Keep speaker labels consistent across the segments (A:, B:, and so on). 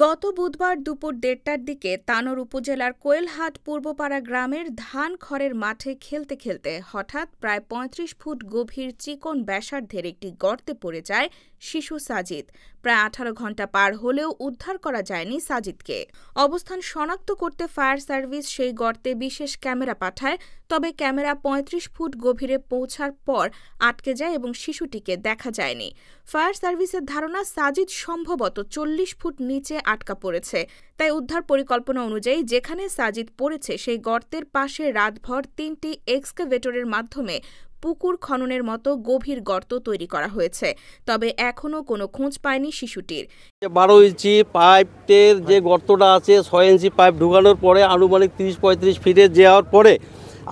A: গত বুধবার দুপুর ১:৩০টার দিকে তানোর উপজেলার কোয়েলহাট পূর্বপাড়া গ্রামের ধান খড়ের মাঠে খেলতে খেলতে হঠাৎ প্রায় ৩৫ ফুট গভীর চিকন ব্যাসার্ধের একটি গর্তে পড়ে যায় শিশু সাজিদ। প্রায় ১৮ ঘণ্টা পার হলেও উদ্ধার করা যায়নি সাজিদকে। অবস্থান শনাক্ত করতে ফায়ার সার্ভিস সেই গর্তে বিশেষ ক্যামেরা পাঠায়, তবে ক্যামেরা ৩৫ ফুট গভীরে পৌঁছার পর আটকে যায় এবং শিশুটিকে দেখা যায়নি। ফায়ার সার্ভিসের ধারণা সাজিদ সম্ভবত ৪০ ফুট নিচে আটকা পড়েছে। তাই উদ্ধার পরিকল্পনা অনুযায়ী যেখানে সাজিদ পড়েছে সেই গর্তের পাশে রাতভর ৩টি এক্সকাভেটরের মাধ্যমে পুকুর খননের মতো গভীর গর্ত তৈরি করা হয়েছে, তবে এখনও কোনো খোঁজ পায়নি শিশুটির।
B: ১২ ইঞ্চি পাইপের যে গর্তটা আছে ৬ ইঞ্চি পাইপ ঢুকানোর পরে আনুমানিক ৩০-৩৫ ফিটে যাওয়ার পরে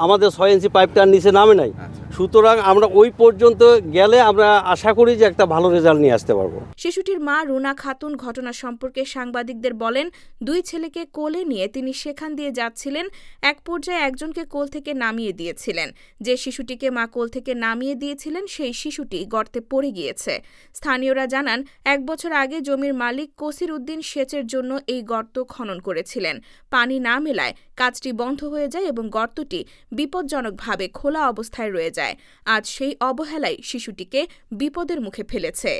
B: আমাদের ৬ ইঞ্চি পাইপটার নিচে নামে নাই। সুতরাং আমরা ওই পর্যন্ত গেলে আমরা আশা করি যে একটা ভালো রেজাল্ট নিয়ে আসতে পারবো।
A: শিশুটির মা রুনা খাতুন ঘটনা সম্পর্কে সাংবাদিকদের বলেন, ২ ছেলেকে কোলে নিয়ে তিনি সেখান দিয়ে যাচ্ছিলেন। এক পর্যায়ে একজনকে কোল থেকে নামিয়ে দিয়েছিলেন। যে শিশুটিকে মা কোল থেকে নামিয়ে দিয়েছিলেন সেই শিশুটি গর্তে পড়ে গিয়েছে। স্থানীয়রা জানান, ১ বছর আগে জমির মালিক কসির উদ্দিন সেচের জন্য এই গর্ত খনন করেছিলেন। পানি না মেলায় কাজটি বন্ধ হয়ে যায় এবং গর্তটি বিপজ্জনকভাবে খোলা অবস্থায় রয়ে যায়। আজ সেই অবহেলাই শিশুটিকে বিপদের মুখে ফেলেছে।